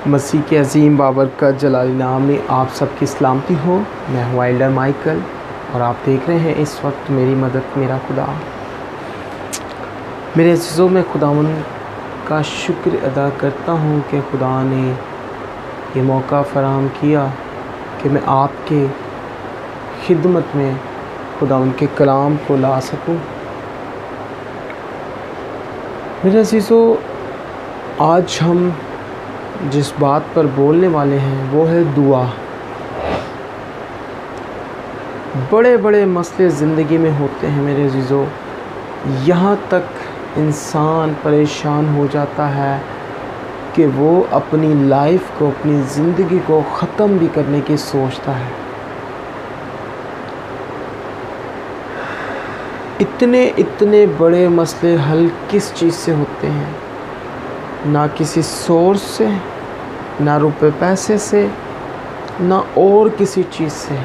मसीह के अज़ीम बाबरकत जलाली नाम में आप सबकी सलामती हो। मैं हूँ एल्डर माइकल और आप देख रहे हैं इस वक्त मेरी मदद मेरा खुदा। मेरे अज़ीज़ों, मैं खुदावंद का शुक्र अदा करता हूँ कि खुदा ने ये मौका फ़राहम किया कि मैं आपके खिदमत में खुदावंद के कलाम को ला सकूँ। मेरे अज़ीज़ों, आज हम जिस बात पर बोलने वाले हैं वो है दुआ। बड़े बड़े मसले ज़िंदगी में होते हैं मेरे अज़ीज़ों, यहाँ तक इंसान परेशान हो जाता है कि वो अपनी लाइफ को, अपनी ज़िंदगी को ख़त्म भी करने की सोचता है। इतने बड़े मसले हल किस चीज़ से होते हैं? ना किसी सोर्स से, ना रुपए पैसे से, ना और किसी चीज़ से,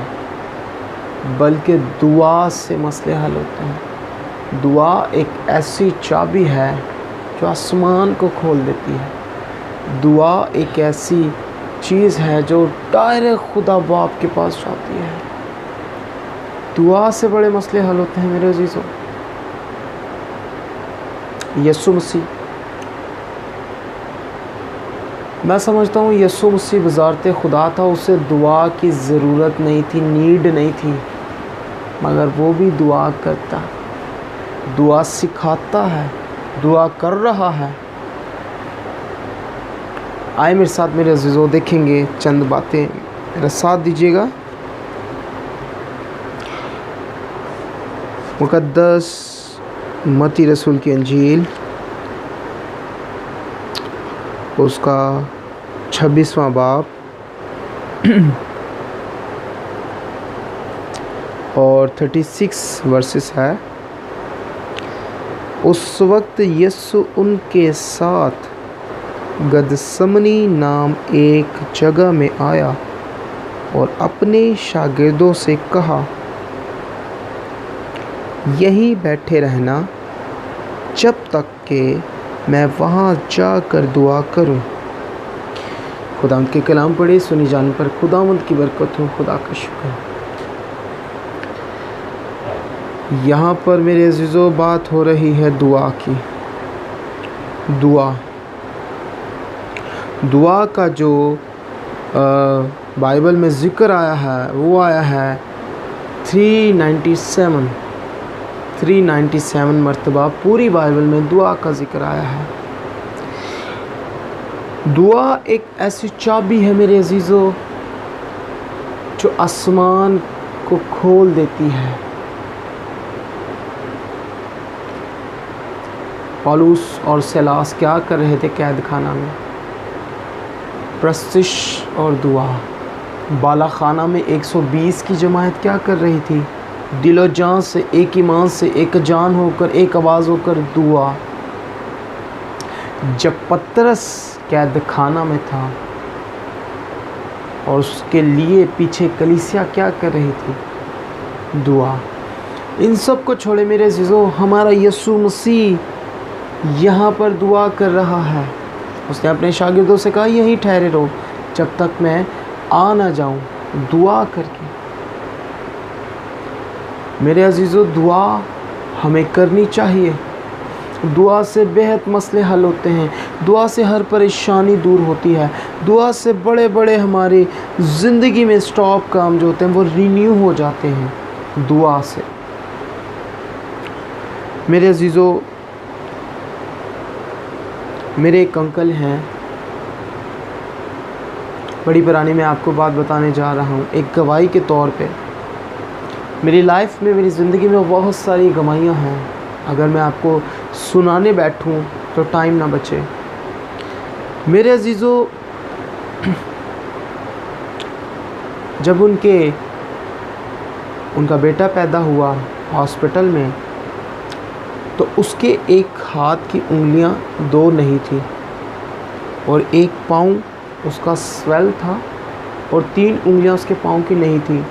बल्कि दुआ से मसले हल होते हैं। दुआ एक ऐसी चाबी है जो आसमान को खोल देती है। दुआ एक ऐसी चीज़ है जो डायरेक्ट खुदा बाप के पास जाती है। दुआ से बड़े मसले हल होते हैं मेरे अज़ीज़ों। यीशु मसीह, मैं समझता हूँ यीशु मसीह वज़ारते खुदा था, उसे दुआ की ज़रूरत नहीं थी, नीड नहीं थी, मगर वो भी दुआ करता, दुआ सिखाता है, दुआ कर रहा है। आए मेरे साथ मेरे अज़ीज़ों, देखेंगे चंद बातें, मेरा साथ दीजिएगा। मुक़द्दस मत्ती रसूल की अंजील उसका 26वां बाब और 36 वर्सेस है। उस वक्त यीशु उनके साथ गदसमनी नाम एक जगह में आया और अपने शागिर्दों से कहा, यहीं बैठे रहना जब तक कि मैं वहाँ जाकर दुआ करूं। खुदावंद के कलाम पढ़े सुनी जाने पर खुदावंद की बरकत हो। खुदा का शुक्र। यहाँ पर मेरे अज़ीज़ों बात हो रही है दुआ की। दुआ का जो बाइबल में ज़िक्र आया है वो आया है 397 मरतबा पूरी बाइबल में दुआ का ज़िक्र आया है। दुआ एक ऐसी चाबी है मेरे अज़ीज़ों जो आसमान को खोल देती है। पौलुस और सीलास क्या कर रहे थे कैद खाना में? प्रस्तिश और दुआ। बाला खाना में 120 की जमात क्या कर रही थी? दिलो जान से, एक ईमान से, एक जान होकर, एक आवाज़ होकर दुआ। जब पतरस कैद खाना में था और उसके लिए पीछे कलीसिया क्या कर रही थी? दुआ। इन सब को छोड़े मेरे अज़ीज़ों, हमारा यीशु मसीह यहाँ पर दुआ कर रहा है। उसने अपने शागिर्दों से कहा, यहीं ठहरे रहो जब तक मैं आ ना जाऊँ, दुआ करके। मेरे अज़ीज़ों, दुआ हमें करनी चाहिए। दुआ से बेहद मसले हल होते हैं। दुआ से हर परेशानी दूर होती है। दुआ से बड़े बड़े हमारी ज़िंदगी में स्टॉप काम जो होते हैं वो रिन्यू हो जाते हैं दुआ से। मेरे अज़ीज़ों, मेरे एक अंकल हैं, बड़ी पुरानी मैं आपको बात बताने जा रहा हूँ एक गवाही के तौर पे। मेरी लाइफ में, मेरी ज़िंदगी में बहुत सारी गवाहियाँ हैं। अगर मैं आपको सुनाने बैठूं तो टाइम ना बचे। मेरे अज़ीज़ों, जब उनका बेटा पैदा हुआ हॉस्पिटल में, तो उसके एक हाथ की उंगलियां 2 नहीं थी और एक पाँव उसका स्वेल था और 3 उंगलियां उसके पाँव की नहीं थी।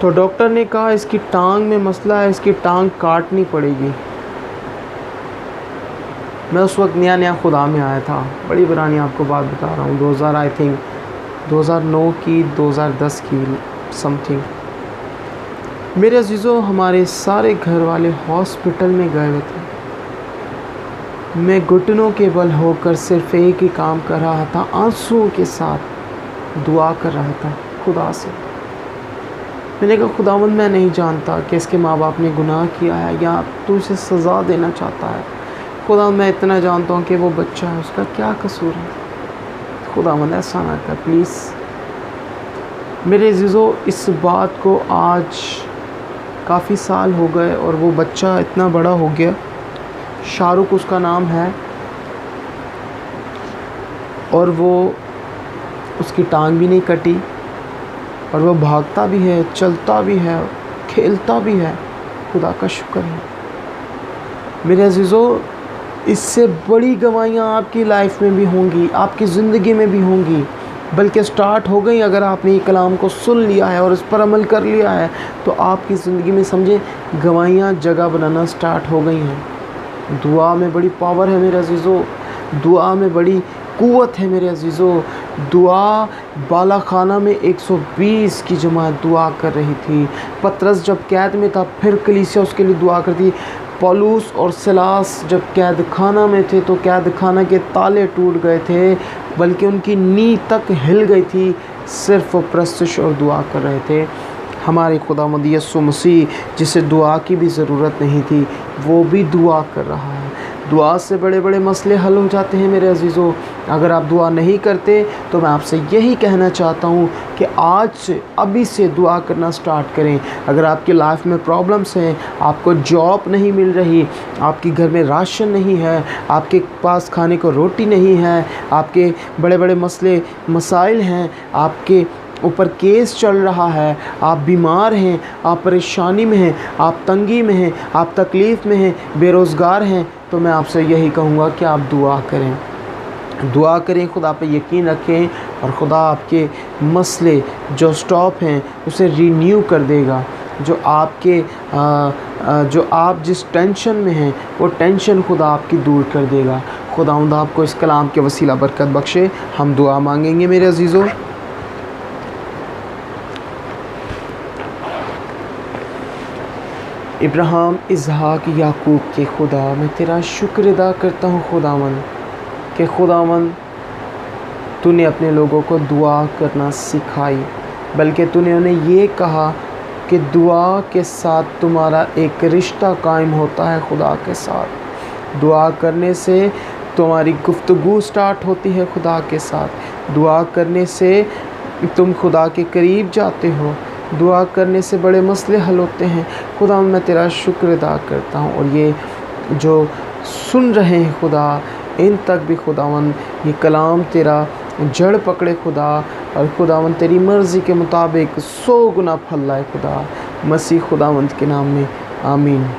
तो डॉक्टर ने कहा इसकी टांग में मसला है, इसकी टांग काटनी पड़ेगी। मैं उस वक्त नया नया खुदा में आया था, बड़ी पुरानी आपको बात बता रहा हूँ, 2000 आई थिंक 2009 की 2010 की समथिंग। मेरे अजीज़ों, हमारे सारे घर वाले हॉस्पिटल में गए हुए थे। मैं घुटनों के बल होकर सिर्फ एक ही काम कर रहा था, आंसुओं के साथ दुआ कर रहा था खुदा से। मैंने कहा, खुदावंद मैं नहीं जानता कि इसके माँ बाप ने गुनाह किया है या तू इसे सज़ा देना चाहता है। खुदावंद मैं इतना जानता हूँ कि वो बच्चा है, उसका क्या कसूर है। खुदावंद ऐसा ना कर प्लीज़। मेरे अजीज़ों, इस बात को आज काफ़ी साल हो गए और वो बच्चा इतना बड़ा हो गया, शाहरुख उसका नाम है, और वो उसकी टांग भी नहीं कटी और वो भागता भी है, चलता भी है, खेलता भी है। खुदा का शुक्र है। मेरे अजीज़ों, इससे बड़ी गवाहियाँ आपकी लाइफ में भी होंगी, आपकी ज़िंदगी में भी होंगी, बल्कि स्टार्ट हो गई। अगर आपने ये कलाम को सुन लिया है और इस पर अमल कर लिया है तो आपकी ज़िंदगी में समझे गवाहियाँ जगह बनाना स्टार्ट हो गई हैं। दुआ में बड़ी पावर है मेरे अजीज़ों, दुआ में बड़ी क़ुव्वत है मेरे अजीज़ों। दुआ बाला खाना में 120 की जमात दुआ कर रही थी। पतरस जब कैद में था फिर कलीसिया उसके लिए दुआ करती। पौलुस और सिलास जब कैद खाना में थे तो कैद खाना के ताले टूट गए थे, बल्कि उनकी नींव तक हिल गई थी, सिर्फ वो प्रस्तुश और दुआ कर रहे थे। हमारे खुदावंद यीशु मसीह, जिसे दुआ की भी ज़रूरत नहीं थी, वो भी दुआ कर रहा है। दुआ से बड़े बड़े मसले हल हो जाते हैं मेरे अजीज़ों। अगर आप दुआ नहीं करते तो मैं आपसे यही कहना चाहता हूँ कि आज से, अभी से दुआ करना स्टार्ट करें। अगर आपकी लाइफ में प्रॉब्लम्स हैं, आपको जॉब नहीं मिल रही, आपके घर में राशन नहीं है, आपके पास खाने को रोटी नहीं है, आपके बड़े बड़े मसले मसाइल हैं, आपके ऊपर केस चल रहा है, आप बीमार हैं, आप परेशानी में हैं, आप तंगी में हैं, आप तकलीफ़ में हैं, बेरोज़गार हैं, तो मैं आपसे यही कहूँगा कि आप दुआ करें, दुआ करें, खुदा पे यकीन रखें और खुदा आपके मसले जो स्टॉप हैं उसे रीन्यू कर देगा। जो आप जिस टेंशन में हैं वो टेंशन खुदा आपकी दूर कर देगा। खुदावंद आपको इस कलाम के वसीला बरकत बख्शे। हम दुआ मांगेंगे मेरे अजीज़ों। इब्राहिम, इसहाक, याकूब के खुदा, मैं तेरा शुक्र अदा करता हूँ खुदावंद कि खुदावंद तूने अपने लोगों को दुआ करना सिखाई, बल्कि तूने उन्हें ये कहा कि दुआ के साथ तुम्हारा एक रिश्ता कायम होता है खुदा के साथ। दुआ करने से तुम्हारी गुफ्तगू स्टार्ट होती है खुदा के साथ। दुआ करने से तुम खुदा के करीब जाते हो। दुआ करने से बड़े मसले हल होते हैं। खुदा, मैं तेरा शुक्र अदा करता हूँ और ये जो सुन रहे हैं खुदा, इन तक भी खुदावंद ये कलाम तेरा जड़ पकड़े खुदा, और खुदावंद तेरी मर्ज़ी के मुताबिक 100 गुना फल लाए खुदा, मसीह खुदावंद के नाम में आमीन।